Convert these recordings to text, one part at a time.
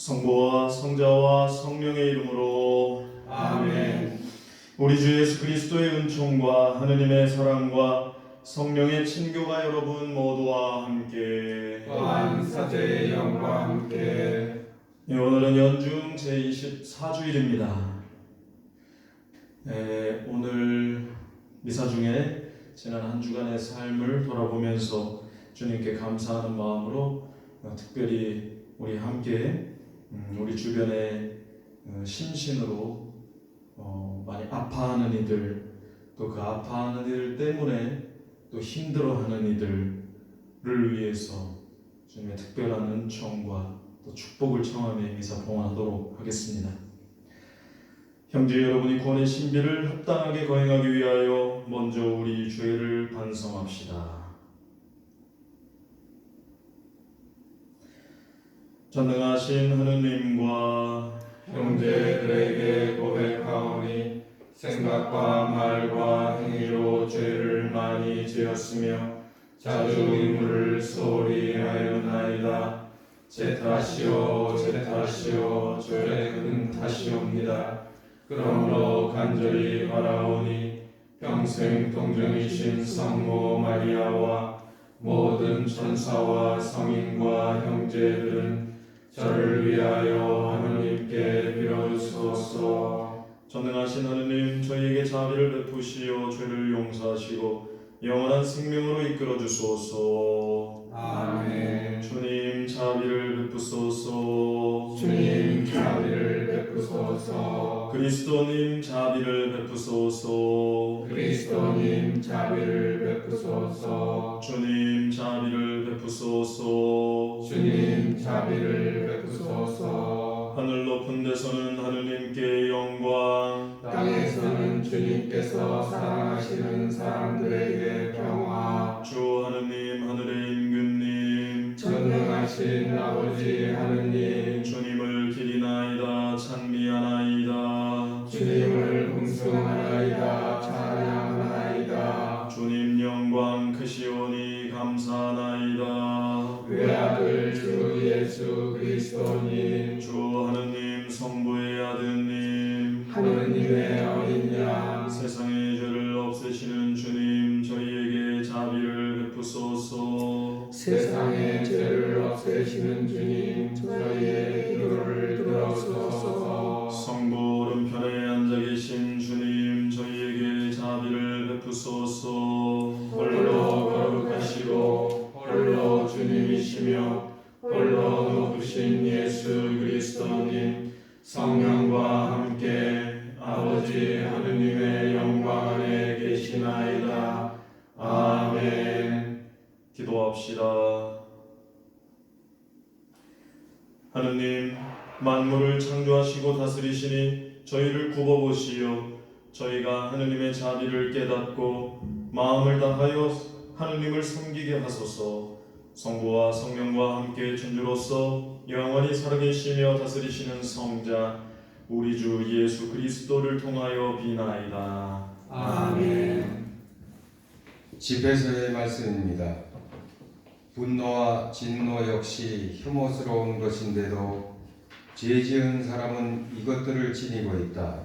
성부와 성자와 성령의 이름으로 아멘. 우리 주 예수 그리스도의 은총과 하느님의 사랑과 성령의 친교가 여러분 모두와 함께 또한 사제의 영과 함께. 오늘은 연중 제24주일입니다. 오늘 미사 중에 지난 한 주간의 삶을 돌아보면서 주님께 감사하는 마음으로 특별히 우리 함께 우리 주변에 심신으로 많이 아파하는 이들, 또 그 아파하는 이들 때문에 또 힘들어하는 이들을 위해서 주님의 특별한 은총과 또 축복을 청하며 미사 봉헌하도록 하겠습니다. 형제 여러분이 구원의 신비를 합당하게 거행하기 위하여 먼저 우리 죄를 반성합시다. 전능하신 하느님과 형제들에게 고백하오니 생각과 말과 행위로 죄를 많이 지었으며 자주 의무를 소홀히 하였나이다. 제 탓이요 제 탓이요 저의 큰 탓이옵니다. 그러므로 간절히 바라오니 평생 동정이신 성모 마리아와 모든 천사와 성인과 형제들은 저를 위하여 하느님께 빌어주소서. 전능하신 하느님, 저희에게 자비를 베푸시어 죄를 용서하시고 영원한 생명으로 이끌어 주소서. 아멘. 주님 자비를 베푸소서. 주님 자비를 베푸소서. 그리스도님 자비를 베푸소서. 그리스도님 자비를 베푸소서. 주님 자비를 베푸소서. 주님 자비를 베푸소서. 하늘 높은 데서는 하느님께 영광, 땅에서는 주님께서 사랑하시는 사람들에게 평화. 주 하느님 하늘의 임금님, 전능하신 아버지 하느님, 주님을 기리나이다 찬미하나이다. 주님을 공숭하나이다 찬양하나이다. 주님 영광 크시오니 감사하나이다. 외아들 주 예수 그리스도님, 주 하느님 성부의 아드님, 하느님의 어린 양, 세상의 죄를 없애시는 주님, 저희에게 자비를 베푸소서. 세상의 죄를 없애시는 주님, 저희의 기도를 들어주소서. 성부 오른편에 앉아 계신 주님, 저희에게 자비를 베푸소서. 홀로 거룩하시고 홀로 주님이시며 홀로 높으신 예수 그리스도님, 성령과 함께 아버지 하느님의 영광 안에 계시나이다. 아멘. 기도합시다. 하느님, 만물을 창조하시고 다스리시니 저희를 굽어보시어 저희가 하느님의 자비를 깨닫고 마음을 다하여 하느님을 섬기게 하소서. 성부와 성령과 함께 천주로서 영원히 살아계시며 다스리시는 성자 우리 주 예수 그리스도를 통하여 비나이다. 아멘. 집에서의 말씀입니다. 분노와 진노 역시 혐오스러운 것인데도 죄 지은 사람은 이것들을 지니고 있다.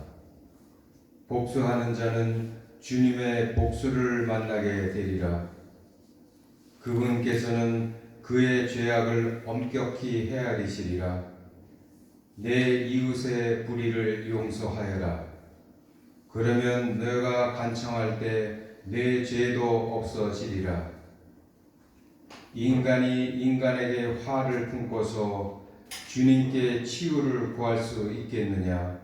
복수하는 자는 주님의 복수를 만나게 되리라. 그분께서는 그의 죄악을 엄격히 헤아리시리라. 내 이웃의 불의를 용서하여라. 그러면 너가 간청할 때 내 죄도 없어지리라. 인간이 인간에게 화를 품고서 주님께 치유를 구할 수 있겠느냐?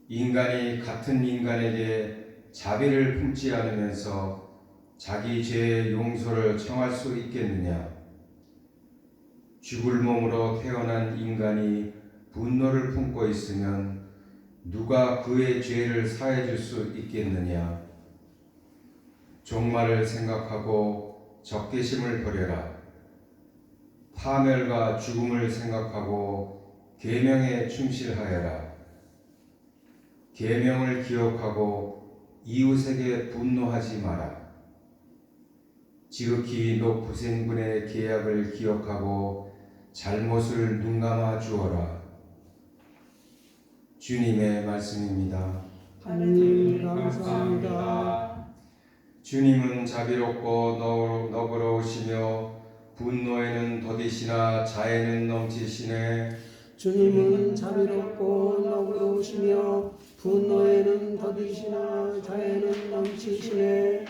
인간이 같은 인간에게 자비를 품지 않으면서 자기 죄의 용서를 청할 수 있겠느냐? 죽을 몸으로 태어난 인간이 분노를 품고 있으면 누가 그의 죄를 사해 줄 수 있겠느냐? 종말을 생각하고 적개심을 버려라. 파멸과 죽음을 생각하고 계명에 충실하여라. 계명을 기억하고 이웃에게 분노하지 마라. 지극히 높으신 분의 계약을 기억하고 잘못을 눈감아 주어라. 주님의 말씀입니다. 하느님 감사합니다. 주님은 자비롭고 너그러우시며 분노에는 더디시나 자애는 넘치시네. 주님은 자비롭고 너그러우시며 분노에는 더디시나 자애는 넘치시네.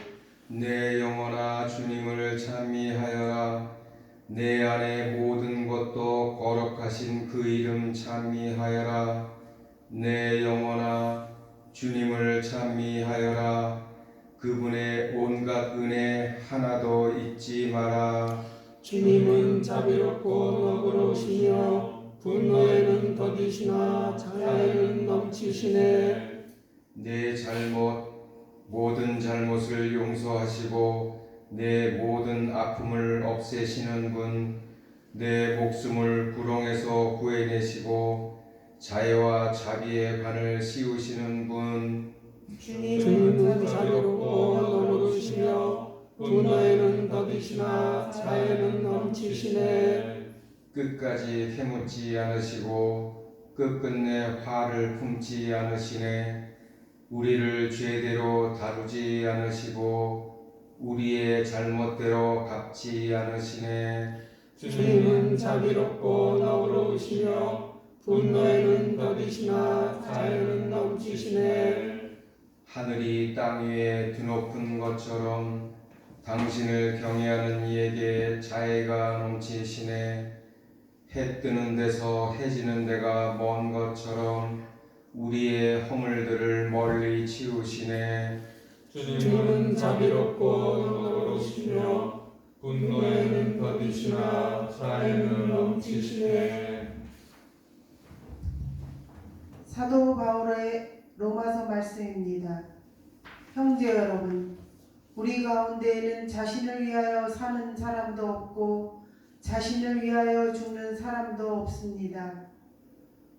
내 영혼아 주님을 찬미하여라. 내 안에 모든 것도 거룩하신 그 이름 찬미하여라. 내 영혼아 주님을 찬미하여라. 그분의 온갖 은혜 하나도 잊지 마라. 주님은 자비롭고 너그러우시며 분노에는 더디시나 자애는 넘치시네. 내 모든 잘못을 용서하시고 내 모든 아픔을 없애시는 분, 내 목숨을 구렁에서 구해내시고 자애와 자비의 관을 씌우시는 분, 주님은 자비롭고 너그러우시며 분노에는 더디시나 자애는 넘치시네. 끝까지 캐묻지 않으시고 끝끝내 화를 품지 않으시네. 우리를 죄대로 다루지 않으시고 우리의 잘못대로 갚지 않으시네. 주님은 자비롭고 너그러우시며 분노에는 더디시나 자애는 넘치시네. 하늘이 땅 위에 드높은 것처럼 당신을 경외하는 이에게 자애가 넘치시네. 해 뜨는 데서 해 지는 데가 먼 것처럼 우리의 허물들을 멀리 치우시네. 주님은 자비롭고 너그러우시며 분노에는 더디시나 자애는 넘치시네. 사도 바울의 로마서 말씀입니다. 형제 여러분, 우리 가운데에는 자신을 위하여 사는 사람도 없고 자신을 위하여 죽는 사람도 없습니다.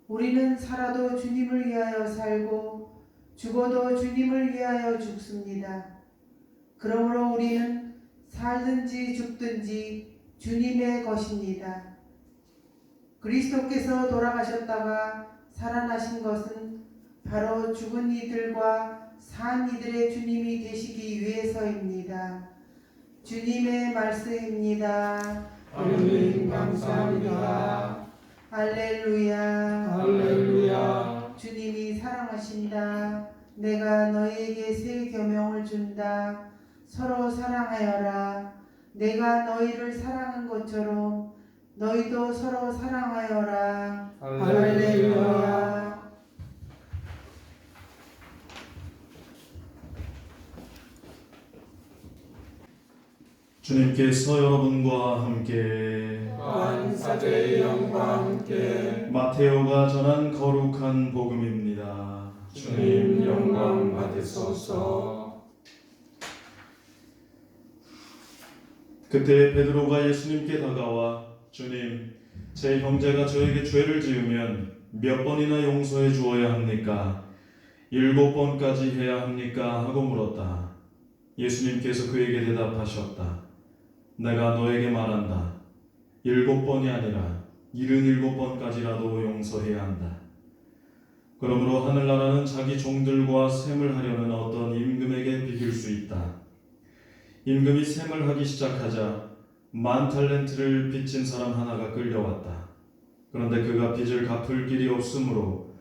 우리는 살아도 주님을 위하여 살고 죽어도 주님을 위하여 죽습니다. 그러므로 우리는 살든지 죽든지 주님의 것입니다. 그리스도께서 돌아가셨다가 살아나신 것은 바로 죽은 이들과 산 이들의 주님이 되시기 위해서입니다. 주님의 말씀입니다. 하느님 감사합니다. 할렐루야. 할렐루야. 주님이 사랑하신다. 내가 너희에게 새 계명을 준다. 서로 사랑하여라. 내가 너희를 사랑한 것처럼 너희도 서로 사랑하여라. 할렐루야. 주님께서 여러분과 함께 관사제의 영과 함께 마테오가 전한 거룩한 복음입니다. 주님 영광 받으소서. 그때 베드로가 예수님께 다가와 주님, 제 형제가 저에게 죄를 지으면 몇 번이나 용서해 주어야 합니까? 7번까지 해야 합니까? 하고 물었다. 예수님께서 그에게 대답하셨다. 내가 너에게 말한다. 7번이 아니라 77번까지라도 용서해야 한다. 그러므로 하늘나라는 자기 종들과 셈을 하려는 어떤 임금에게 비길 수 있다. 임금이 셈을 하기 시작하자 10,000달란트를 빚진 사람 하나가 끌려왔다. 그런데 그가 빚을 갚을 길이 없으므로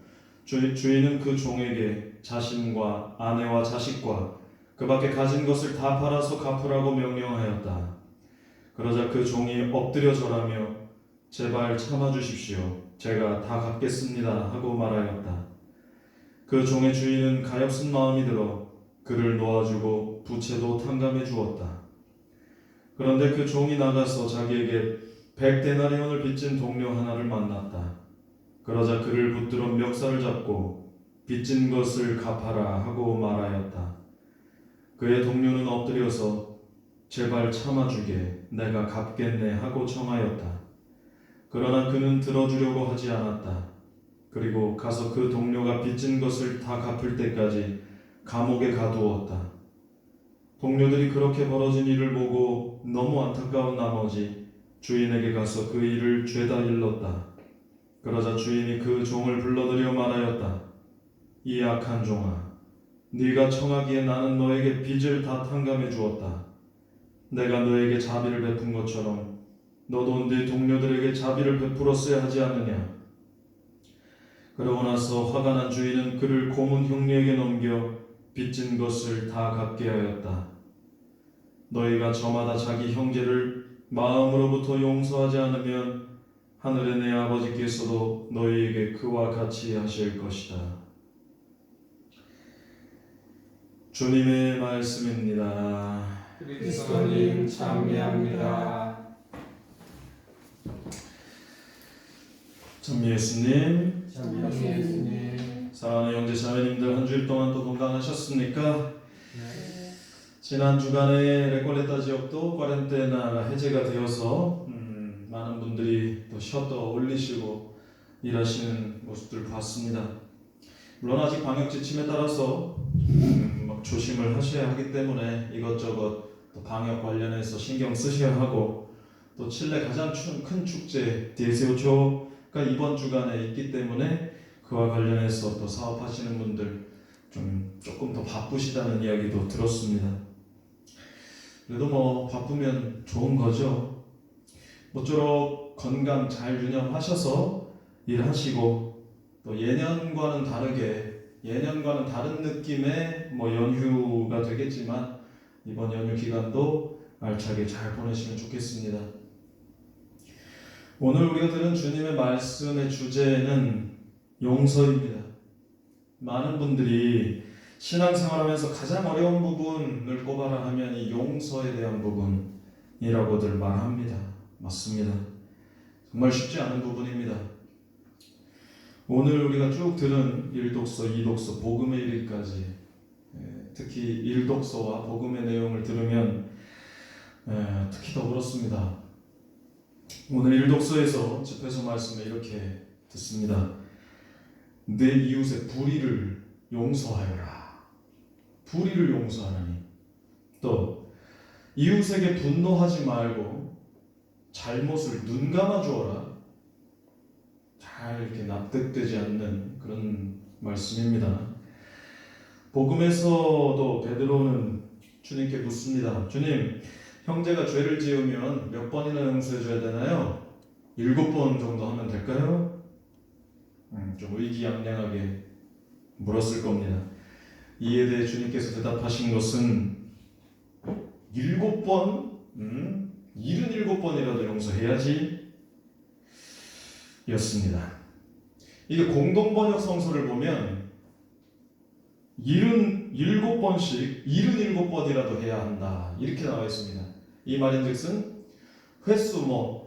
주인은 그 종에게 자신과 아내와 자식과 그 밖에 가진 것을 다 팔아서 갚으라고 명령하였다. 그러자 그 종이 엎드려 절하며 제발 참아주십시오. 제가 다 갚겠습니다 하고 말하였다. 그 종의 주인은 가엾은 마음이 들어 그를 놓아주고 부채도 탕감해 주었다. 그런데 그 종이 나가서 자기에게 100데나리온을 빚진 동료 하나를 만났다. 그러자 그를 붙들어 멱살을 잡고 빚진 것을 갚아라 하고 말하였다. 그의 동료는 엎드려서 제발 참아주게 내가 갚겠네 하고 청하였다. 그러나 그는 들어주려고 하지 않았다. 그리고 가서 그 동료가 빚진 것을 다 갚을 때까지 감옥에 가두었다. 동료들이 그렇게 벌어진 일을 보고 너무 안타까운 나머지 주인에게 가서 그 일을 죄다 일렀다. 그러자 주인이 그 종을 불러들여 말하였다. 이 악한 종아, 네가 청하기에 나는 너에게 빚을 다 탕감해 주었다. 내가 너에게 자비를 베푼 것처럼 너도 네 동료들에게 자비를 베풀었어야 하지 않느냐. 그러고 나서 화가 난 주인은 그를 고문 형리에게 넘겨 빚진 것을 다 갚게 하였다. 너희가 저마다 자기 형제를 마음으로부터 용서하지 않으면 하늘의 내 아버지께서도 너희에게 그와 같이 하실 것이다. 주님의 말씀입니다. 그리스도님 찬미합니다. 참 예수님, 예수님. 사랑하는 형제 자매님들 한 주일 동안 또 건강하셨습니까? 지난 주간에 레콜레타 지역도 꽈렌테나가 해제가 되어서 많은 분들이 또 셔터 올리시고 일하시는 모습들 봤습니다. 물론 아직 방역 지침에 따라서 막 조심을 하셔야 하기 때문에 이것저것 또 방역 관련해서 신경 쓰셔야 하고, 또 칠레 가장 큰 축제 디에세오초가 이번 주간에 있기 때문에 그와 관련해서 또 사업하시는 분들 조금 더 바쁘시다는 이야기도 들었습니다. 그래도 뭐 바쁘면 좋은 거죠. 모쪼록 건강 잘 유념하셔서 일하시고, 또 예년과는 다른 느낌의 뭐 연휴가 되겠지만 이번 연휴 기간도 알차게 잘 보내시면 좋겠습니다. 오늘 우리가 들은 주님의 말씀의 주제는 용서입니다. 많은 분들이 신앙생활하면서 가장 어려운 부분을 꼽아라 하면 이 용서에 대한 부분이라고들 말합니다. 맞습니다. 정말 쉽지 않은 부분입니다. 오늘 우리가 쭉 들은 1독서, 2독서, 복음의 일기까지, 특히 1독서와 복음의 내용을 들으면 특히 더 그렇습니다. 오늘 1독서에서 집회서 말씀에 이렇게 듣습니다. 내 이웃의 불의를 용서하여라. 불의를 용서하라니. 또 이웃에게 분노하지 말고 잘못을 눈 감아 주어라. 잘 이렇게 납득되지 않는 그런 말씀입니다. 복음에서도 베드로는 주님께 묻습니다. 주님, 형제가 죄를 지으면 몇 번이나 용서해 줘야 되나요? 7번 정도 하면 될까요? 좀 의기양양하게 물었을 겁니다. 이에 대해 주님께서 대답하신 것은 7번? 77번이라도 용서해야지 였습니다. 이게 공동번역 성서를 보면 77번씩 77번이라도 해야 한다 이렇게 나와 있습니다. 이 말인즉슨 횟수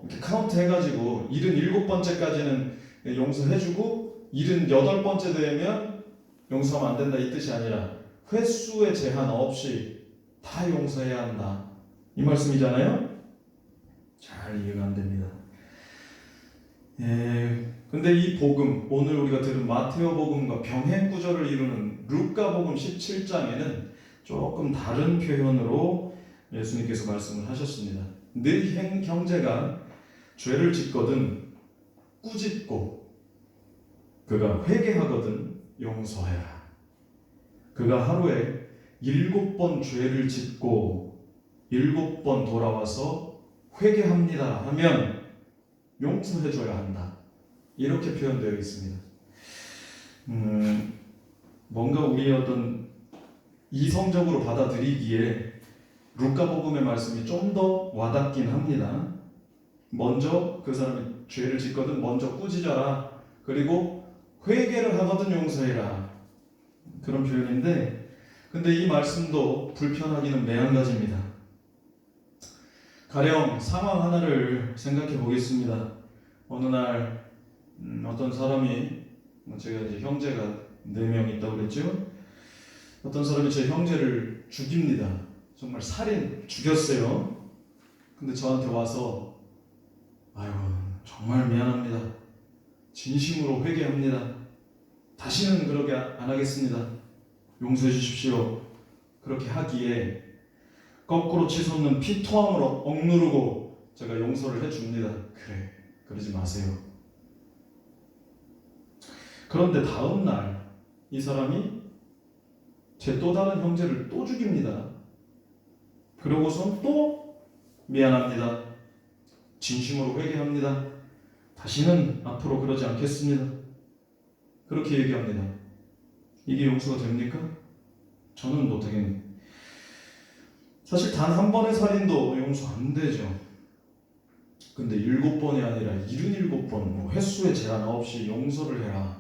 이렇게 카운트 해가지고 77번째까지는 용서해주고 78번째 되면 용서하면 안 된다 이 뜻이 아니라 횟수의 제한 없이 다 용서해야 한다 이 말씀이잖아요. 잘 이해가 안 됩니다. 근데 이 복음, 오늘 우리가 들은 마테오 복음과 병행 구절을 이루는 루카 복음 17장에는 조금 다른 표현으로 예수님께서 말씀을 하셨습니다. 네 형제가 죄를 짓거든 꾸짖고 그가 회개하거든 용서해라. 그가 하루에 7번 죄를 짓고 7번 돌아와서 회개합니다 하면 용서해줘야 한다. 이렇게 표현되어 있습니다. 뭔가 우리의 어떤 이성적으로 받아들이기에 루카복음의 말씀이 좀 더 와닿긴 합니다. 먼저 그 사람이 죄를 짓거든 먼저 꾸짖어라. 그리고 회개를 하거든 용서해라. 그런 표현인데, 근데 이 말씀도 불편하기는 매한가지입니다. 가령 상황 하나를 생각해 보겠습니다. 어느 날 어떤 사람이, 제가 이제 형제가 4명 있다고 그랬죠. 어떤 사람이 제 형제를 죽입니다. 정말 살인, 죽였어요. 근데 저한테 와서 아유 정말 미안합니다. 진심으로 회개합니다. 다시는 그렇게 안 하겠습니다. 용서해 주십시오. 그렇게 하기에 거꾸로 치솟는 피토함을 억누르고 제가 용서를 해줍니다. 그래, 그러지 마세요. 그런데 다음 날 이 사람이 제 또 다른 형제를 또 죽입니다. 그러고선 또 미안합니다. 진심으로 회개합니다. 다시는 앞으로 그러지 않겠습니다. 그렇게 얘기합니다. 이게 용서가 됩니까? 저는 못하겠네요. 사실 단 한 번의 살인도 용서 안 되죠. 근데 7번이 아니라 77번 횟수의 제한 없이 용서를 해라.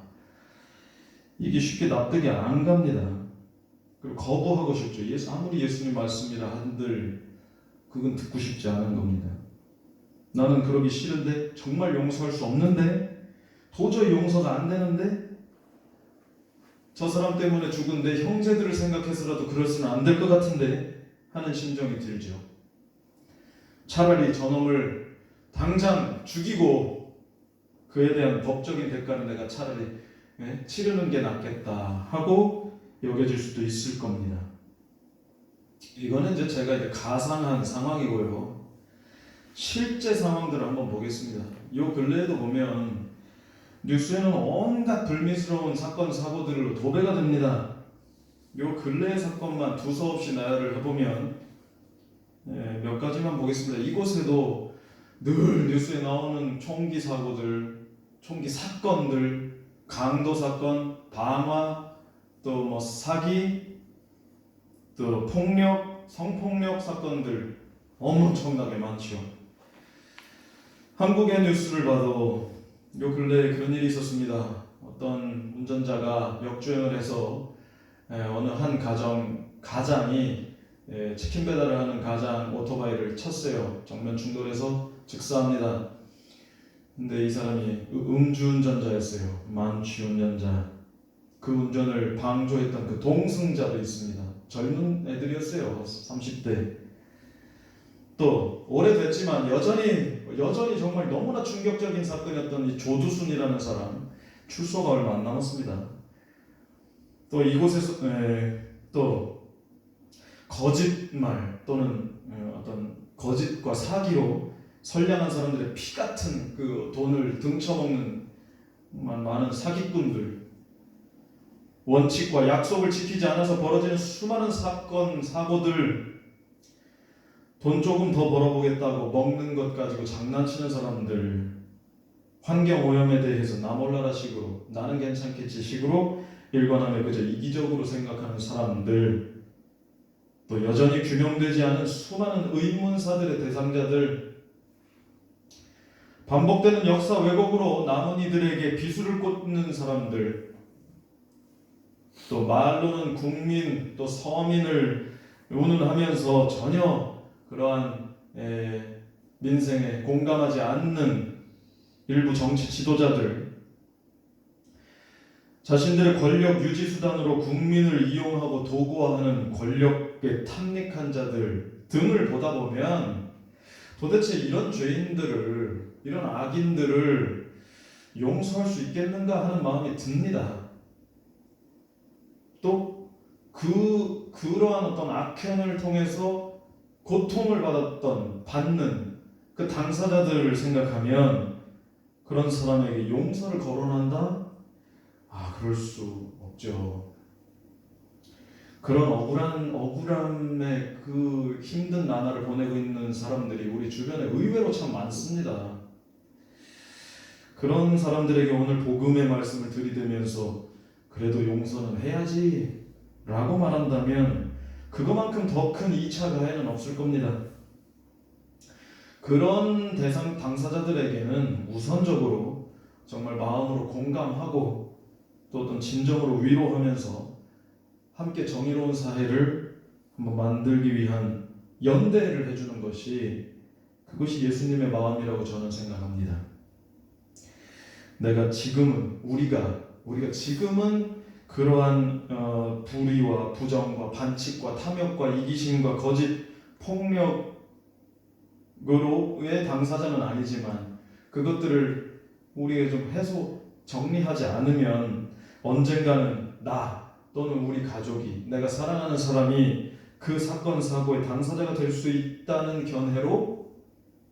이게 쉽게 납득이 안 갑니다. 그리고 거부하고 싶죠. 아무리 예수님 말씀이라 한들 그건 듣고 싶지 않은 겁니다. 나는 그러기 싫은데, 정말 용서할 수 없는데, 도저히 용서가 안 되는데, 저 사람 때문에 죽은 내 형제들을 생각해서라도 그럴수는 안 될 것 같은데 하는 심정이 들죠. 차라리 저놈을 당장 죽이고 그에 대한 법적인 대가를 내가 차라리 치르는 게 낫겠다 하고 여겨질 수도 있을 겁니다. 이거는 이제 제가 이제 가상한 상황이고요. 실제 상황들을 한번 보겠습니다. 요 근래에도 보면 뉴스에는 온갖 불미스러운 사건 사고들로 도배가 됩니다. 요 근래의 사건만 두서없이 나열을 해보면 몇 가지만 보겠습니다. 이곳에도 늘 뉴스에 나오는 총기 사고들, 총기 사건들, 강도 사건, 방화, 또 뭐 사기, 또 폭력, 성폭력 사건들 엄청나게 많죠. 한국의 뉴스를 봐도 요 근래에 그런 일이 있었습니다. 어떤 운전자가 역주행을 해서 어느 한 가장이 치킨 배달을 하는 가장 오토바이를 쳤어요. 정면 충돌해서 즉사합니다. 근데 이 사람이 음주운전자였어요. 만취운전자. 그 운전을 방조했던 그 동승자도 있습니다. 젊은 애들이었어요. 30대. 또 오래됐지만 여전히 정말 너무나 충격적인 사건이었던 이 조두순이라는 사람, 출소가 얼마 안 남았습니다. 또 이곳에서 또 거짓말 또는 어떤 거짓과 사기로 선량한 사람들의 피 같은 그 돈을 등쳐먹는 많은 사기꾼들, 원칙과 약속을 지키지 않아서 벌어지는 수많은 사건 사고들, 돈 조금 더 벌어보겠다고 먹는 것 가지고 장난치는 사람들, 환경 오염에 대해서 나 몰라라 식으로, 나는 괜찮겠지 식으로 일관하며 그저 이기적으로 생각하는 사람들, 또 여전히 규명되지 않은 수많은 의문사들의 대상자들, 반복되는 역사 왜곡으로 남은 이들에게 비수를 꽂는 사람들, 또 말로는 국민 또 서민을 운운하면서 전혀 그러한 민생에 공감하지 않는 일부 정치 지도자들, 자신들의 권력 유지 수단으로 국민을 이용하고 도구화하는 권력에 탐닉한 자들 등을 보다 보면 도대체 이런 죄인들을, 이런 악인들을 용서할 수 있겠는가 하는 마음이 듭니다. 또 그러한 어떤 악행을 통해서 고통을 받는 그 당사자들을 생각하면 그런 사람에게 용서를 거론한다? 그럴 수 없죠. 그런 억울함의 그 힘든 나날을 보내고 있는 사람들이 우리 주변에 의외로 참 많습니다. 그런 사람들에게 오늘 복음의 말씀을 들이대면서 그래도 용서는 해야지 라고 말한다면 그거만큼 더 큰 2차 가해는 없을 겁니다. 그런 대상 당사자들에게는 우선적으로 정말 마음으로 공감하고 또 어떤 진정으로 위로하면서 함께 정의로운 사회를 한번 만들기 위한 연대를 해주는 것이 그것이 예수님의 마음이라고 저는 생각합니다. 내가 지금은 우리가 지금은 그러한 불의와 부정과 반칙과 탐욕과 이기심과 거짓 폭력으로의 당사자는 아니지만 그것들을 우리가 좀 정리하지 않으면 언젠가는 나 또는 우리 가족이 내가 사랑하는 사람이 그 사건 사고의 당사자가 될 수 있다는 견해로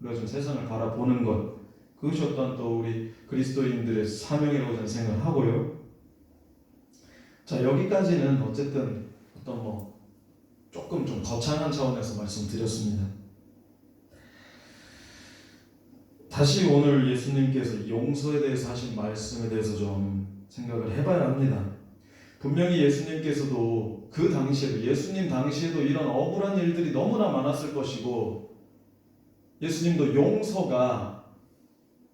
우리가 좀 세상을 바라보는 것, 그것이 어떤 또 우리 그리스도인들의 사명이라고 저는 생각하고요. 자, 여기까지는 어쨌든 어떤 조금 좀 거창한 차원에서 말씀드렸습니다. 다시 오늘 예수님께서 용서에 대해서 하신 말씀에 대해서 좀 생각을 해봐야 합니다. 분명히 예수님께서도 그 당시에도 예수님 당시에도 이런 억울한 일들이 너무나 많았을 것이고 예수님도 용서가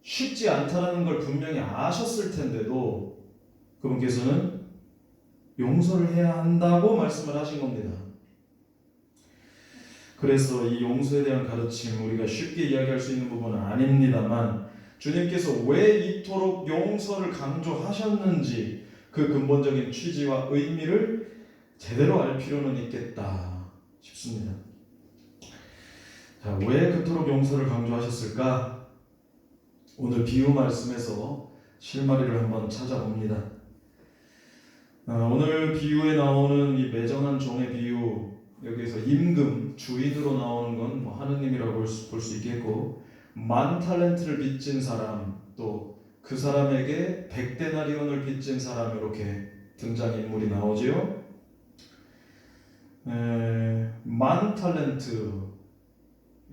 쉽지 않다는 걸 분명히 아셨을 텐데도 그분께서는 용서를 해야 한다고 말씀을 하신 겁니다. 그래서 이 용서에 대한 가르침 우리가 쉽게 이야기할 수 있는 부분은 아닙니다만 주님께서 왜 이토록 용서를 강조하셨는지 그 근본적인 취지와 의미를 제대로 알 필요는 있겠다 싶습니다. 자, 왜 그토록 용서를 강조하셨을까? 오늘 비유 말씀에서 실마리를 한번 찾아봅니다. 오늘 비유에 나오는 이 매정한 종의 비유, 여기에서 임금, 주인으로 나오는 건 하느님이라고 볼 수 있겠고 10,000달란트를 빚진 사람, 또 그 사람에게 100데나리온을 빚진 사람, 이렇게 등장인물이 나오지요. 10,000달란트,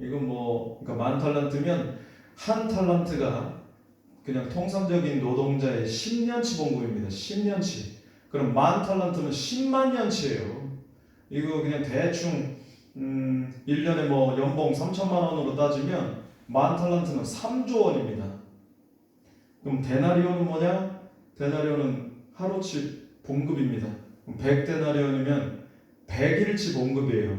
이건 그러니까 10,000달란트면 한 달란트가 그냥 통상적인 노동자의 10년치 봉급입니다. 10년치. 그럼 10,000달란트면 10만 년치예요. 이거 그냥 대충 1년에 연봉 3천만 원으로 따지면 10,000달란트는 3조 원입니다. 그럼 데나리온은 뭐냐? 데나리온은 하루치 봉급입니다. 그럼 100데나리온이면 100일치 봉급이에요.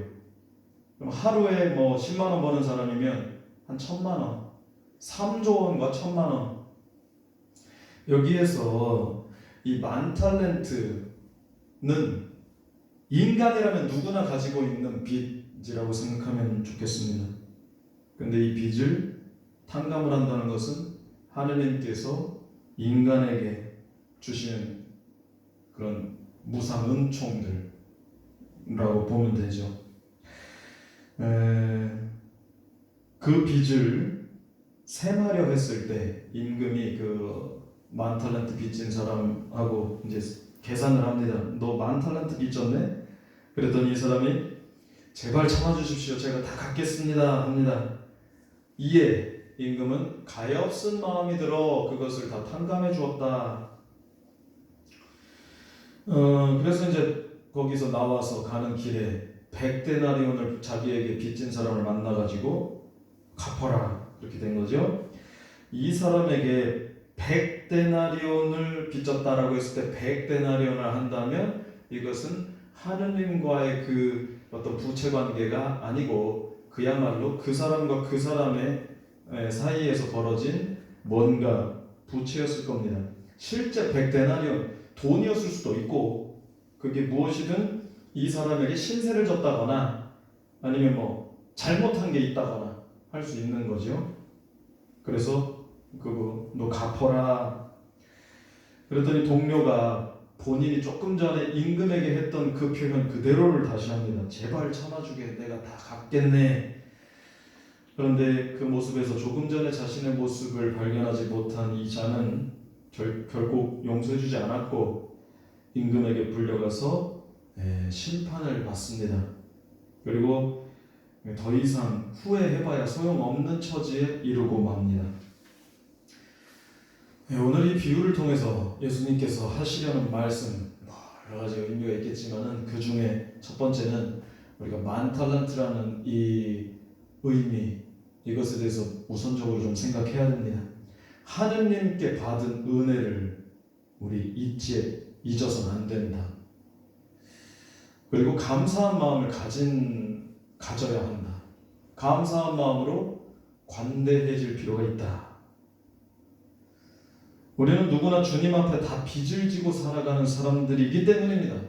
그럼 하루에 10만 원 버는 사람이면 한 1,000만 원. 3조 원과 1,000만 원. 여기에서 이 10,000달란트는 인간이라면 누구나 가지고 있는 빚이라고 생각하면 좋겠습니다. 근데 이 빚을 탕감을 한다는 것은 하느님께서 인간에게 주시는 그런 무상 은총들이라고 보면 되죠. 그 빚을 세마려 했을 때 임금이 그 10,000달란트 빚진 사람하고 이제 계산을 합니다. 너 10,000달란트 빚졌네? 그랬더니 이 사람이 제발 참아주십시오. 제가 다 갚겠습니다 합니다. 이에 임금은 가엾은 마음이 들어 그것을 다 탕감해 주었다. 그래서 이제 거기서 나와서 가는 길에 100데나리온을 자기에게 빚진 사람을 만나가지고 갚아라, 그렇게 된 거죠. 이 사람에게 100데나리온을 빚졌다라고 했을 때 100데나리온을 한다면 이것은 하느님과의 그 어떤 부채 관계가 아니고 그야말로 그 사람과 그 사람의 사이에서 벌어진 뭔가 부채였을 겁니다. 실제 100데나리온 돈이었을 수도 있고 그게 무엇이든 이 사람에게 신세를 졌다거나 아니면 잘못한 게 있다거나 할 수 있는 거죠. 그래서 너 갚아라. 그랬더니 동료가 본인이 조금 전에 임금에게 했던 그 표현 그대로를 다시 합니다. 제발 참아주게, 내가 다 갚겠네. 그런데 그 모습에서 조금 전에 자신의 모습을 발견하지 못한 이 자는 결국 용서해주지 않았고 임금에게 불려가서 심판을 받습니다. 그리고 더 이상 후회해봐야 소용없는 처지에 이르고 맙니다. 오늘 이 비유를 통해서 예수님께서 하시려는 말씀, 여러 가지 의미가 있겠지만은 그 중에 첫 번째는 우리가 만 탈란트라는 이 의미, 이것에 대해서 우선적으로 좀 생각해야 됩니다. 하느님께 받은 은혜를 우리 잊어서는 안 된다. 그리고 감사한 마음을 가져야 한다. 감사한 마음으로 관대해질 필요가 있다. 우리는 누구나 주님 앞에 다 빚을 지고 살아가는 사람들이기 때문입니다.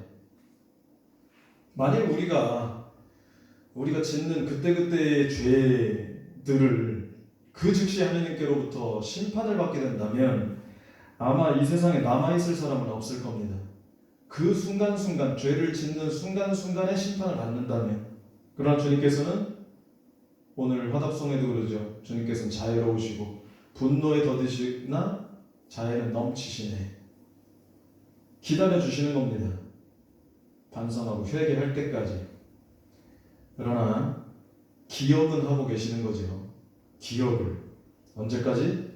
만일 우리가 짓는 그때그때의 죄들을 그 즉시 하느님께로부터 심판을 받게 된다면 아마 이 세상에 남아있을 사람은 없을 겁니다. 그 순간순간, 죄를 짓는 순간순간에 심판을 받는다면. 그러나 주님께서는 오늘 화답송에도 그러죠. 주님께서는 자애로우시고 분노에 더디시나 자애는 넘치시네. 기다려주시는 겁니다. 반성하고 회개할 때까지. 그러나 기억은 하고 계시는 거죠. 기억을. 언제까지?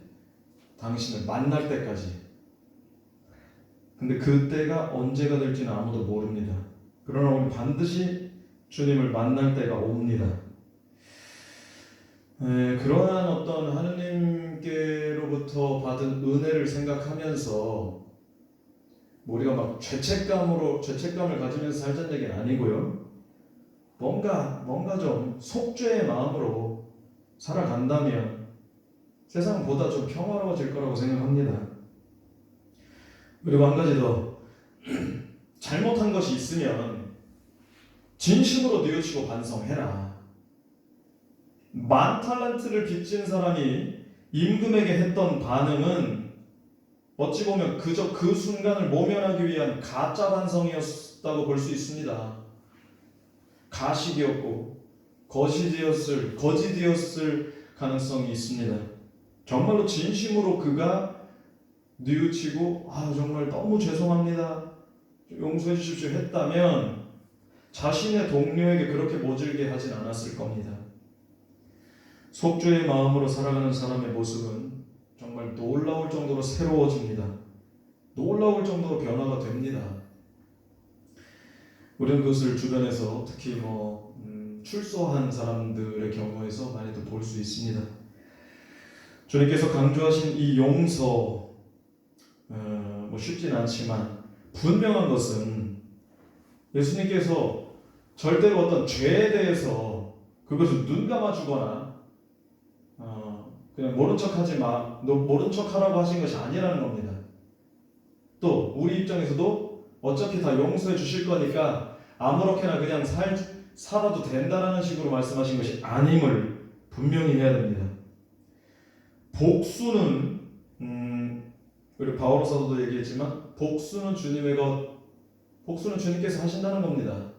당신을 만날 때까지. 근데 그때가 언제가 될지는 아무도 모릅니다. 그러나 우리 반드시 주님을 만날 때가 옵니다. 그러한 어떤 하느님께로부터 받은 은혜를 생각하면서 우리가 막 죄책감을 가지면서 살자는 얘기는 아니고요. 뭔가 좀 속죄의 마음으로 살아간다면 세상보다 좀 평화로워질 거라고 생각합니다. 그리고 한 가지 더, 잘못한 것이 있으면 진심으로 뉘우치고 반성해라. 만 탈란트를 빚진 사람이 임금에게 했던 반응은 어찌 보면 그저 그 순간을 모면하기 위한 가짜 반성이었다고 볼 수 있습니다. 가식이었고 거짓이었을 가능성이 있습니다. 정말로 진심으로 그가 뉘우치고 정말 너무 죄송합니다, 용서해 주십시오 했다면 자신의 동료에게 그렇게 모질게 하진 않았을 겁니다. 속죄의 마음으로 살아가는 사람의 모습은 정말 놀라울 정도로 새로워집니다. 놀라울 정도로 변화가 됩니다. 우리는 그것을 주변에서 특히 출소한 사람들의 경우에서 많이 또 볼 수 있습니다. 주님께서 강조하신 이 용서, 쉽진 않지만 분명한 것은 예수님께서 절대로 어떤 죄에 대해서 그것을 눈 감아주거나 그냥 모른 척하지 마, 너 모른 척하라고 하신 것이 아니라는 겁니다. 또 우리 입장에서도 어차피 다 용서해 주실 거니까 아무렇게나 그냥 살아도 된다라는 식으로 말씀하신 것이 아님을 분명히 해야 됩니다. 복수는 우리 바오로 사도도 얘기했지만 복수는 주님의 것, 복수는 주님께서 하신다는 겁니다.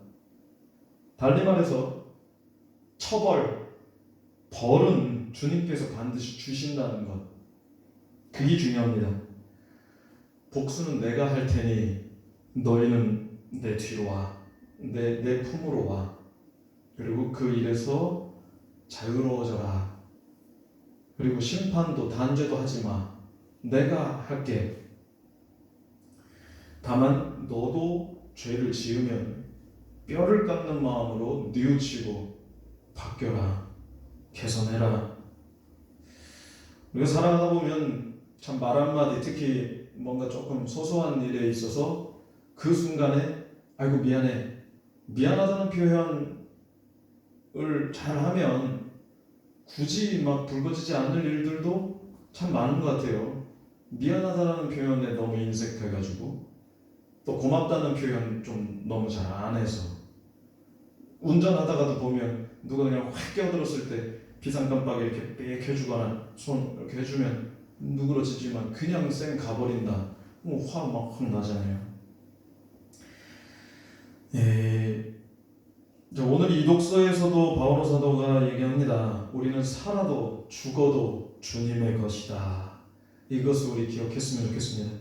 달리 말해서 벌은 주님께서 반드시 주신다는 것, 그게 중요합니다. 복수는 내가 할 테니 너희는 내 뒤로 와, 내 품으로 와, 그리고 그 일에서 자유로워져라. 그리고 심판도 단죄도 하지 마, 내가 할게. 다만 너도 죄를 지으면 뼈를 깎는 마음으로 뉘우치고 바뀌어라, 개선해라. 우리가 살아가다 보면 참 말 한마디, 특히 뭔가 조금 소소한 일에 있어서 그 순간에 아이고 미안해, 미안하다는 표현을 잘하면 굳이 막 붉어지지 않을 일들도 참 많은 것 같아요. 미안하다는 표현에 너무 인색해가지고, 또 고맙다는 표현 좀 너무 잘 안 해서, 운전하다가도 보면 누가 그냥 확 끼어들었을 때 비상깜빡이 이렇게 빽 해주거나 손 이렇게 해주면 누그러지지만 그냥 쌩 가버린다, 화 막 확 나잖아요. 오늘 이 독서에서도 바오로 사도가 얘기합니다. 우리는 살아도 죽어도 주님의 것이다. 이것을 우리 기억했으면 좋겠습니다.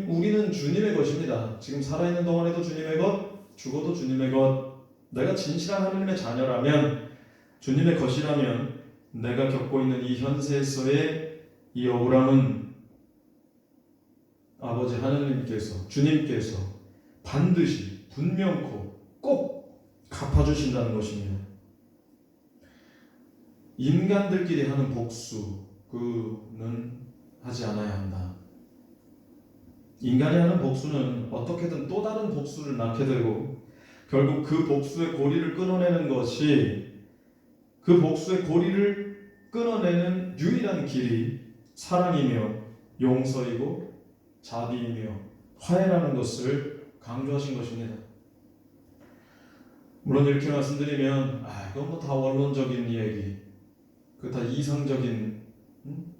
우리는 주님의 것입니다. 지금 살아있는 동안에도 주님의 것, 죽어도 주님의 것. 내가 진실한 하느님의 자녀라면, 주님의 것이라면, 내가 겪고 있는 이 현세에서의 이 억울함은 아버지 하느님께서, 주님께서 반드시 분명코 꼭 갚아주신다는 것입니다. 인간들끼리 하는 복수 그는 하지 않아야 한다. 인간이 하는 복수는 어떻게든 또 다른 복수를 낳게 되고 결국 그 복수의 고리를 끊어내는 것이 그 복수의 고리를 끊어내는 유일한 길이 사랑이며 용서이고 자비이며 화해라는 것을 강조하신 것입니다. 물론 이렇게 말씀드리면 이건 뭐 다 원론적인 이야기, 그 다 이상적인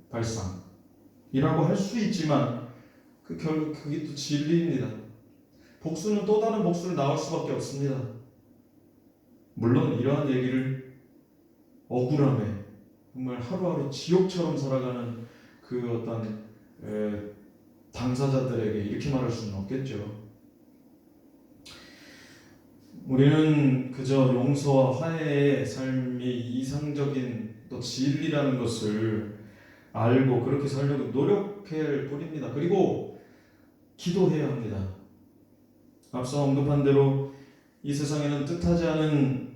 발상이라고 할 수 있지만 결국 그게 또 진리입니다. 복수는 또 다른 복수를 낳을 수밖에 없습니다. 물론 이러한 얘기를 억울함에 정말 하루하루 지옥처럼 살아가는 그 어떤 당사자들에게 이렇게 말할 수는 없겠죠. 우리는 그저 용서와 화해의 삶이 이상적인 또 진리라는 것을 알고 그렇게 살려고 노력할 뿐입니다. 그리고 기도해야 합니다. 앞서 언급한 대로 이 세상에는 뜻하지 않은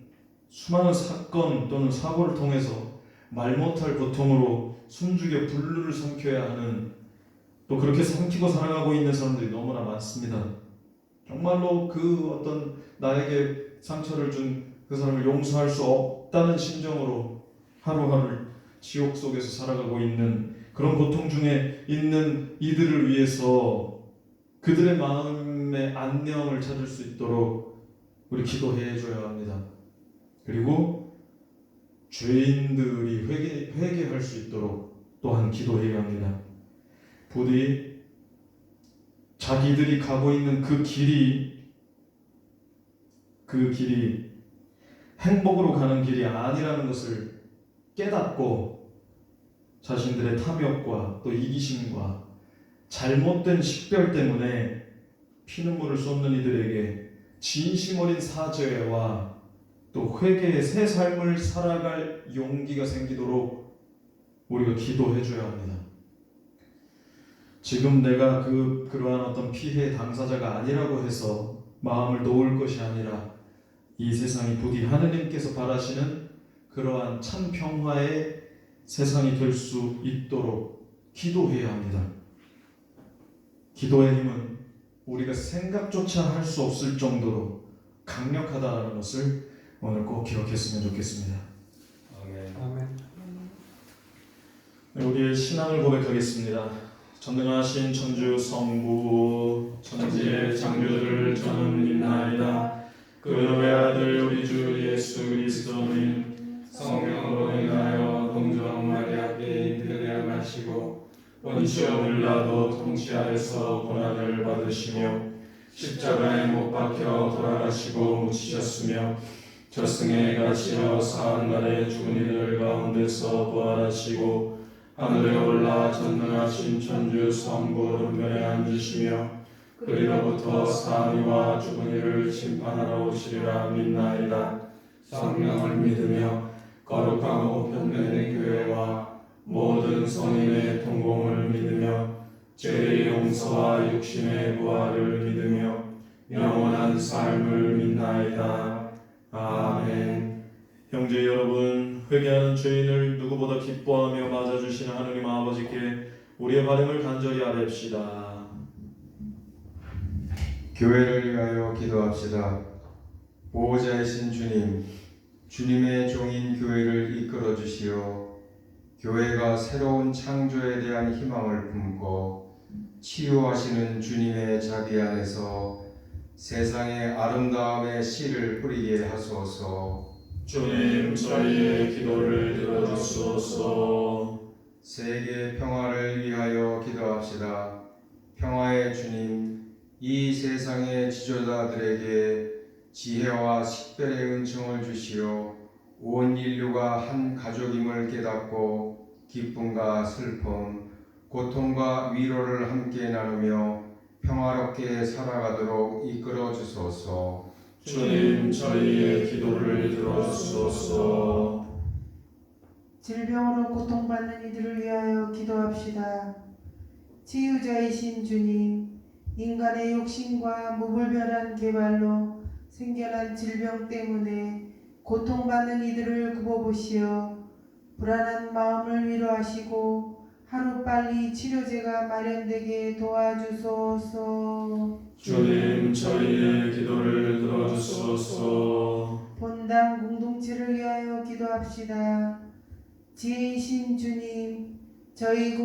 수많은 사건 또는 사고를 통해서 말 못할 고통으로 숨죽여 불루를 삼켜야 하는, 또 그렇게 삼키고 살아가고 있는 사람들이 너무나 많습니다. 정말로 그 어떤 나에게 상처를 준 그 사람을 용서할 수 없다는 심정으로 하루하루 지옥 속에서 살아가고 있는 그런 고통 중에 있는 이들을 위해서 그들의 마음의 안녕을 찾을 수 있도록 우리 기도해 줘야 합니다. 그리고 죄인들이 회개할 수 있도록 또한 기도해야 합니다. 부디 자기들이 가고 있는 그 길이 행복으로 가는 길이 아니라는 것을 깨닫고 자신들의 탐욕과 또 이기심과 잘못된 식별 때문에 피눈물을 쏟는 이들에게 진심 어린 사죄와 또 회개의 새 삶을 살아갈 용기가 생기도록 우리가 기도해 줘야 합니다. 지금 내가 그러한 어떤 피해 당사자가 아니라고 해서 마음을 놓을 것이 아니라 이 세상이 부디 하느님께서 바라시는 그러한 참 평화의 세상이 될 수 있도록 기도해야 합니다. 기도의 힘은 우리가 생각조차 할 수 없을 정도로 강력하다는 것을 오늘 꼭 기억했으면 좋겠습니다. 아멘. 네, 우리의 신앙을 고백하겠습니다. 전능하신 천주 성부 천지의 창조주를 저는 믿나이다. 그 외아들 우리 주 예수 그리스도는 성령으로 인하여 동정 마리아께 잉태되어나시고 본시오 빌라도 통치하여서 고난을 받으시며 십자가에 못 박혀 돌아가시고 묻히셨으며 저승에 갇히어 사흘만에 죽은 이들 가운데서 부활하시고 하늘에 올라 전능하신 천주 성부 우편에 앉으시며 그리로부터 사람이와 죽은 이를 심판하러 오시리라 믿나이다. 성령을 믿으며 거룩하고 편되는 교회와 모든 성인의 동공을 믿으며 죄의 용서와 육신의 부활을 믿으며 영원한 삶을 믿나이다. 아멘. 형제 여러분, 회개하는 죄인을 누구보다 기뻐하며 맞아주시는 하느님 아버지께 우리의 바람을 간절히 아뢰옵시다. 교회를 위하여 기도합시다. 보호자이신 주님, 주님의 종인 교회를 이끌어 주시어 교회가 새로운 창조에 대한 희망을 품고 치유하시는 주님의 자비 안에서 세상의 아름다움의 씨를 뿌리게 하소서. 주님, 저희의 기도를 들어주소서. 세계 평화를 위하여 기도합시다. 평화의 주님, 이 세상의 지도자들에게 지혜와 식별의 은총을 주시어 온 인류가 한 가족임을 깨닫고 기쁨과 슬픔, 고통과 위로를 함께 나누며 평화롭게 살아가도록 이끌어 주소서. 주님, 저희의 기도를 들어주소서. 질병으로 고통받는 이들을 위하여 기도합시다. 치유자이신 주님, 인간의 욕심과 무분별한 개발로 생겨난 질병 때문에 고통받는 이들을 굽어보시어 불안한 마음을 위로하시고 하루빨리 치료제가 마련되게 도와주소서. 주님 저희의 기도를 들어주소서. 본당 공동체를 위하여 기도합시다. 지혜이신 주님, 저희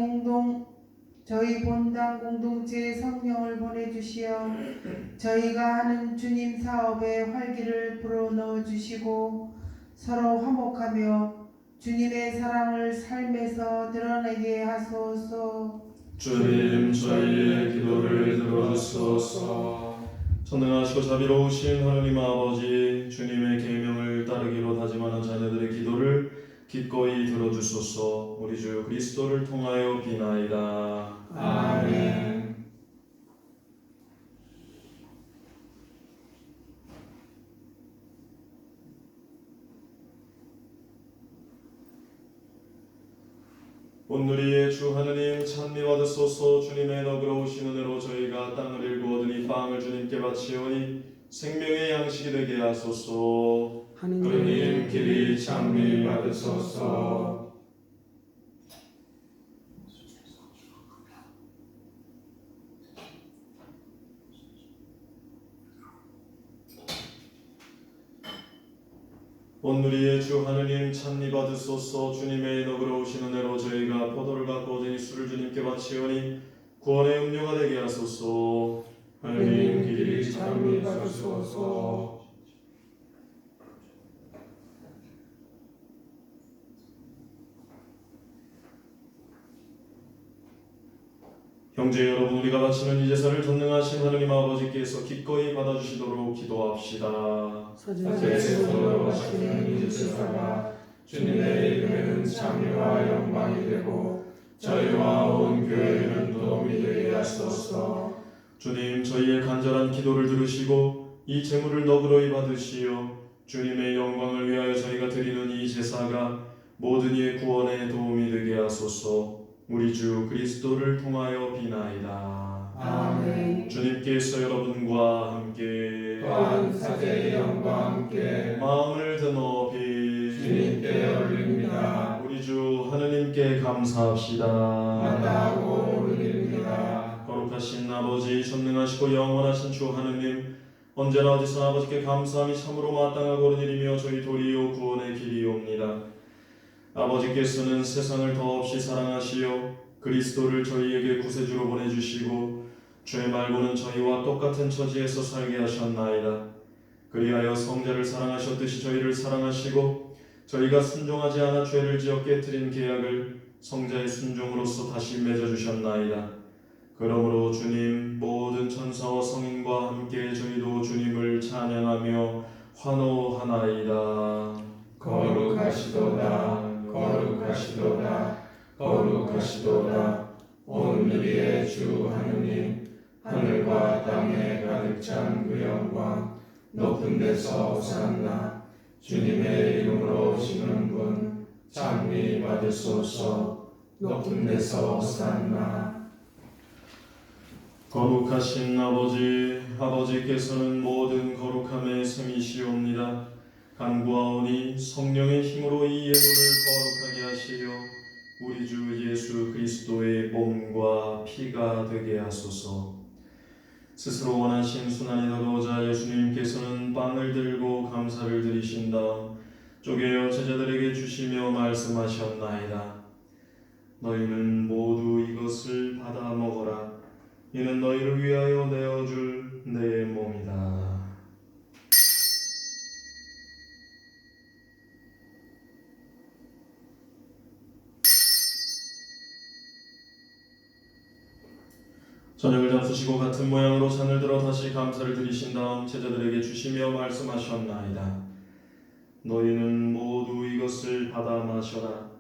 본당 공동체에 성령을 보내주시어 저희가 하는 주님 사업에 활기를 불어넣어 주시고 서로 화목하며 주님의 사랑을 삶에서 드러내게 하소서. 주님 저희의 기도를 들어주소서. 전능하시고 자비로우신 하느님 아버지, 주님의 계명을 따르기로 다짐하는 자녀들의 기도를 기꺼이 들어주소서. 우리 주 그리스도를 통하여 비나이다. 아멘. 온누리의 주 하느님 찬미 받으소서. 주님의 너그러우신 은혜로 저희가 땅을 일구 얻으니 빵을 주님께 바치오니 생명의 양식이 되게 하소서. 하느님 길이 찬미 받으소서. 온누리의 주 하느님 찬미 받으소서. 주님의 너그러우신 은혜로 저희가 포도를 갖고 얻으니 술을 주님께 바치오니 구원의 음료가 되게 하소서. 하느님 길이 찬미 받으소서. 형제 여러분, 우리가 바치는 이 제사를 전능하신 하느님 아버지께서 기꺼이 받아주시도록 기도합시다. 사제에서 바치는 이 제사가 주님의 이름에는 찬미와 영광이 되고 저희와 온 교회에는 도움이 되게 하소서. 주님 저희의 간절한 기도를 들으시고 이 제물을 너그러이 받으시어 주님의 영광을 위하여 저희가 드리는 이 제사가 모든 이의 구원에 도움이 되게 하소서. 우리 주 그리스도를 통하여 비나이다. 아멘. 주님께서 여러분과 함께 또한 사제의 영과 함께 마음을 드높이 주님께 올립니다. 우리 주 하느님께 감사합시다. 마다하고 올립니다. 거룩하신 아버지, 전능하시고 영원하신 주 하느님, 언제나 어디서 아버지께 감사함이 참으로 마땅하고 옳은 일이며 저희 도리요 구원의 길이옵니다. 아버지께서는 세상을 더없이 사랑하시어 그리스도를 저희에게 구세주로 보내주시고 죄 말고는 저희와 똑같은 처지에서 살게 하셨나이다. 그리하여 성자를 사랑하셨듯이 저희를 사랑하시고 저희가 순종하지 않아 죄를 지어 깨뜨린 계약을 성자의 순종으로서 다시 맺어주셨나이다. 그러므로 주님, 모든 천사와 성인과 함께 저희도 주님을 찬양하며 환호하나이다. 거룩하시도다. 거룩하시도다. 거룩하시도다. 온누리의 주 하느님, 하늘과 땅에 가득 찬 그 영광, 높은 데서 호산나. 주님의 이름으로 오시는 분 찬미 받으소서. 높은 데서 호산나. 거룩하신 아버지, 아버지께서는 모든 거룩함의 셈이시옵니다. 간구하오니 성령의 힘으로 이 예물을 거룩하게 하시려 우리 주 예수 그리스도의 몸과 피가 되게 하소서. 스스로 원하신 순환이 다가오자 예수님께서는 빵을 들고 감사를 드리신 다음 쪼개어 제자들에게 주시며 말씀하셨나이다. 너희는 모두 이것을 받아 먹어라. 이는 너희를 위하여 내어줄 내 몸이다. 저녁을 잡수시고 같은 모양으로 잔을 들어 다시 감사를 드리신 다음 제자들에게 주시며 말씀하셨나이다. 너희는 모두 이것을 받아 마셔라.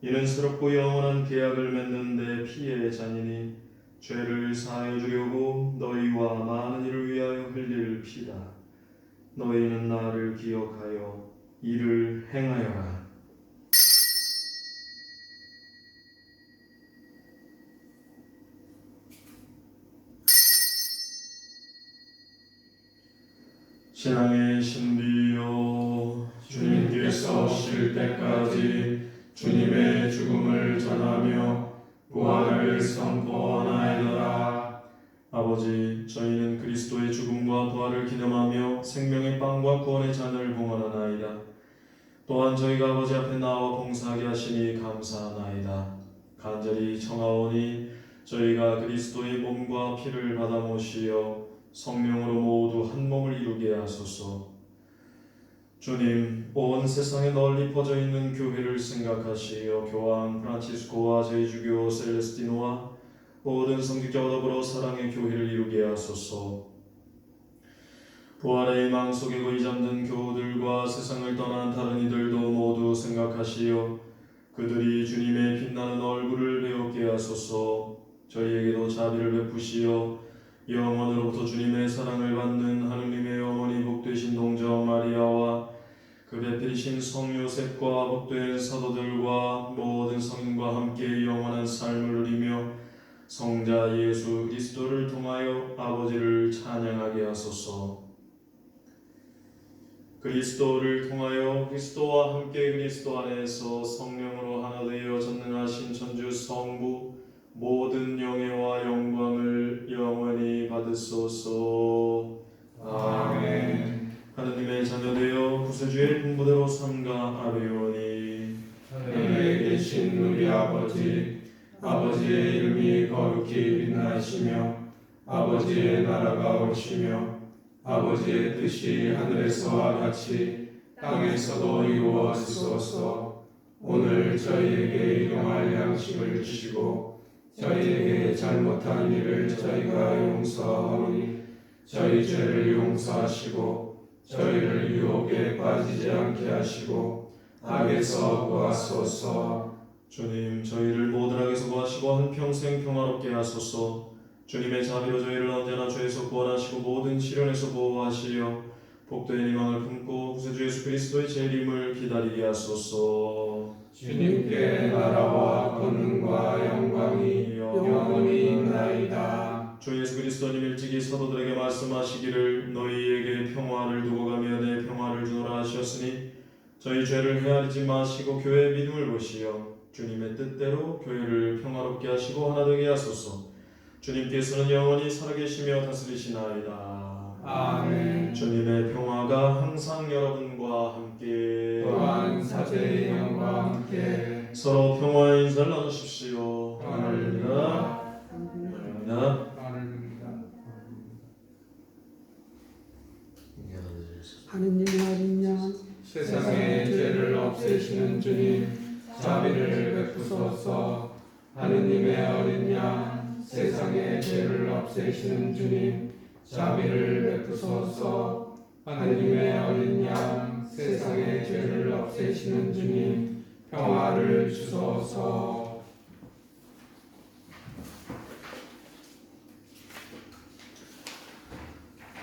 이는 새롭고 영원한 계약을 맺는 내 피의 잔이니 죄를 사하여 주려고 너희와 많은 이를 위하여 흘릴 피다. 너희는 나를 기억하여 이를 행하여라. 신앙의 신비여, 주님께서 오실 때까지 주님의 죽음을 전하며 부활을 선포하나이다. 아버지, 저희는 그리스도의 죽음과 부활을 기념하며 생명의 빵과 구원의 잔을 봉헌하나이다. 또한 저희가 아버지 앞에 나와 봉사하게 하시니 감사하나이다. 간절히 청하오니 저희가 그리스도의 몸과 피를 받아 모시어 성령으로 모두 한 몸을 이루게 하소서. 주님, 온 세상에 널리 퍼져 있는 교회를 생각하시어 교황 프란치스코와 제2주교 셀레스티노와 모든 성직자와 더불어 사랑의 교회를 이루게 하소서. 부활의 희망 속에 거의 잠든 교우들과 세상을 떠난 다른 이들도 모두 생각하시어 그들이 주님의 빛나는 얼굴을 배우게 하소서. 저희에게도 자비를 베푸시어 영원으로부터 주님의 사랑을 받는 하느님의 어머니 복되신 동정 마리아와 그 배필이신 성 요셉과 복된 사도들과 모든 성인과 함께 영원한 삶을 누리며 성자 예수 그리스도를 통하여 아버지를 찬양하게 하소서. 그리스도를 통하여 그리스도와 함께 그리스도 안에서 성령으로 하나 되어 전능하신 천주 성부 모든 영예와 영광을 영원히 받으소서. 아멘. 하느님의 자녀되어 구세주의 분부대로 삼가하리오니 하늘에 계신 우리 아버지, 아버지의 이름이 거룩히 빛나시며 아버지의 나라가 오시며 아버지의 뜻이 하늘에서와 같이 땅에서도 이루어지소서. 오늘 저희에게 일용할 양식을 주시고 저희에게 잘못한 일을 저희가 용서하오니 저희 죄를 용서하시고 저희를 유혹에 빠지지 않게 하시고 악에서 구하소서. 주님, 저희를 모든 악에서 구하시고 한평생 평화롭게 하소서. 주님의 자비로 저희를 언제나 죄에서 구원하시고 모든 시련에서 보호하시어 복된 희망을 품고 구세주 예수 그리스도의 재림을 기다리게 하소서. 주님께 나라와 권능과 영광이 영원히 있나이다. 주 예수 그리스도님 일찍이 사도들에게 말씀하시기를 너희에게 평화를 두고 가며 내 평화를 주노라 하셨으니 저희 죄를 헤아리지 마시고 교회의 믿음을 보시어 주님의 뜻대로 교회를 평화롭게 하시고 하나 되게 하소서. 주님께서는 영원히 살아계시며 다스리시나이다. 아멘. 주님의 평화가 항상 여러분과 함께 또한 사제의 영과 함께 서로 평화의 인사를 나누십시오. 하늘입니다. 감사합니다. 하느님의 어린 양 세상의 죄를 없애시는 주님, 자비를 베푸소서. 하느님의 어린 양, 세상의 죄를 없애시는 주님, 자비를 베푸소서. 하느님의 어린 양, 세상의 죄를 없애시는 주님, 평화를 주소서.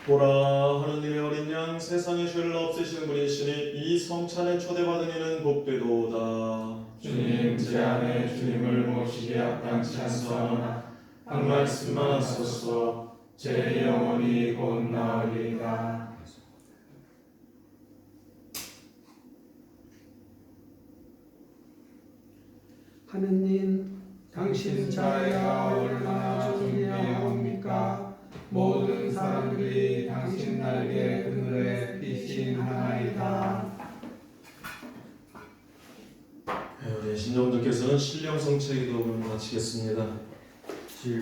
보라, 하느님의 어린 양 세상의 죄를 없애시는 분이시니 이 성찬에 초대받은 이는 복되도다. 주님, 제 안에 주님을 모시기 합당치 않사오나 한 말씀만 하소서. 제 영혼이 곧 나으리이다. 하느님 당신 자애가 얼마나 존귀하옵니까? 모든 사람들이 당신 날개 그늘에 빛인 하나이다. 우리 신정도께서는 신령성체 기도를 마치겠습니다.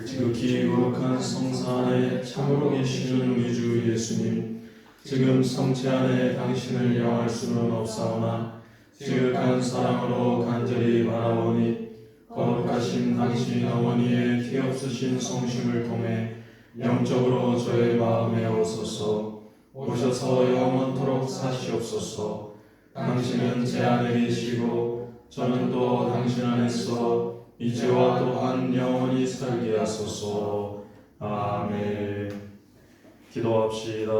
지극히 거룩한 성사 안에 참으로 계시는 우리 주 예수님, 지금 성체 안에 당신을 영할 수는 없사오나 지극한 사랑으로 간절히 바라보니 거룩하신 당신 어머니의 티 없으신 성심을 통해 영적으로 저의 마음에 오소서. 오셔서 영원토록 사시옵소서. 당신은 제 안에 계시고 저는 또 당신 안에서 이제와 또한 영원히 살게 하소서. 아멘. 기도합시다.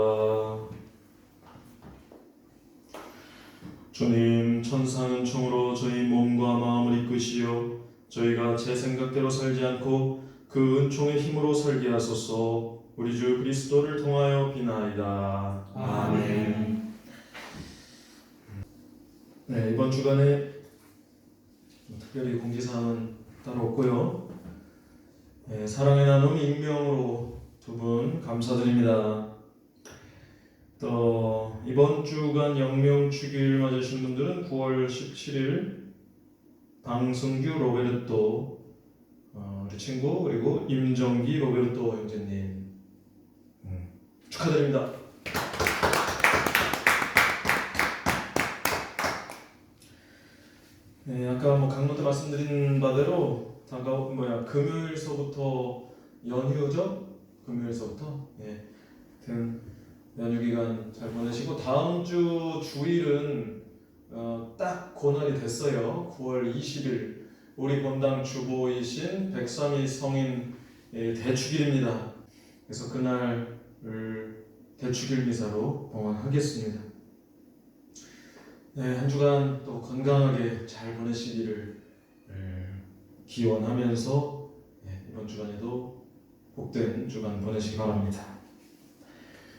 주님, 천상은 총으로 저희 몸과 마음을 이끄시어 저희가 제 생각대로 살지 않고 그 은총의 힘으로 살게 하소서. 우리 주 그리스도를 통하여 비나이다. 아멘. 네, 이번 주간에 특별히 공지사항은 따로 없고요. 네, 사랑의 나눔 익명으로 두 분 감사드립니다. 또 이번 주간 영명축일 맞으신 분들은 9월 17일 방승규 로베르토 우리 친구, 그리고 임정기 로베르토 형제님 축하드립니다. 네, 아까 강론 때 말씀드린 바대로 금요일서부터 연휴죠? 금요일서부터 하여튼 연휴 기간 잘 보내시고, 다음 주 주일은 딱 그날이 됐어요. 9월 20일 우리 본당 주보이신 103일 성인 대축일입니다. 그래서 그날을 대축일 미사로 봉헌하겠습니다. 네, 한 주간 또 건강하게 잘 보내시기를 기원하면서 이번 주간에도 복된 주간 보내시기 바랍니다.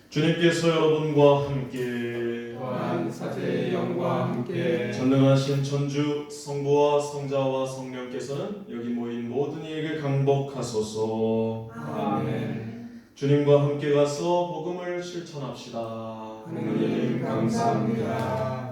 주님께서 여러분과 함께 또한 사제의 영과 함께 전능하신 천주 성부와 성자와 성령께서는 여기 모인 모든 이에게 강복하소서. 아멘. 주님과 함께 가서 복음을 실천합시다. 하느님 감사합니다.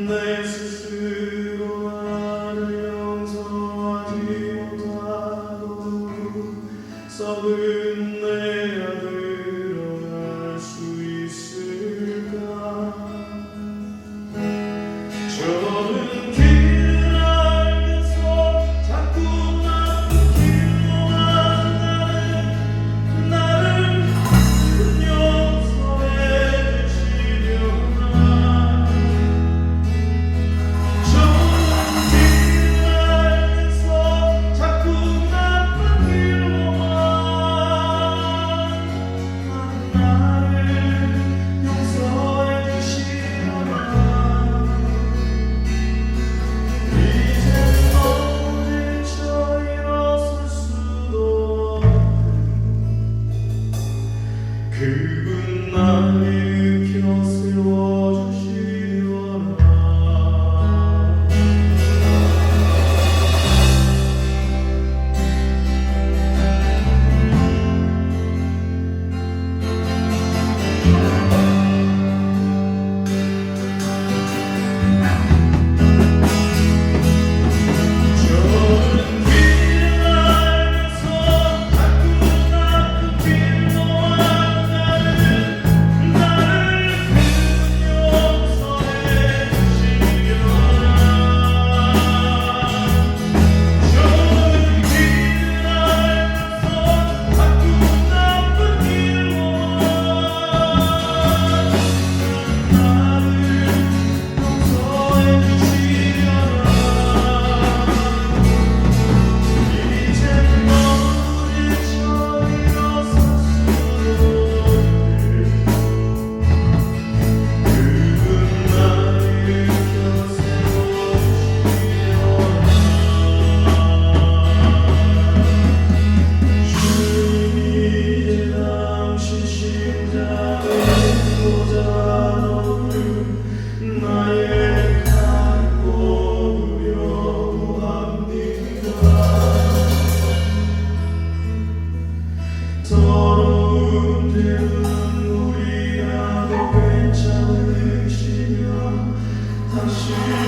내 스스로 나를 용서하지 못하고 썩은 내 아들을 알 수 있을까? 저는 길을 알면서 자꾸 나쁜 길로 간다는 나를 용서해 주시려나? 저는 길을 알면서 자꾸 나쁜 길로 간다는 더러운 죄는 우리라도 괜찮으시며 다시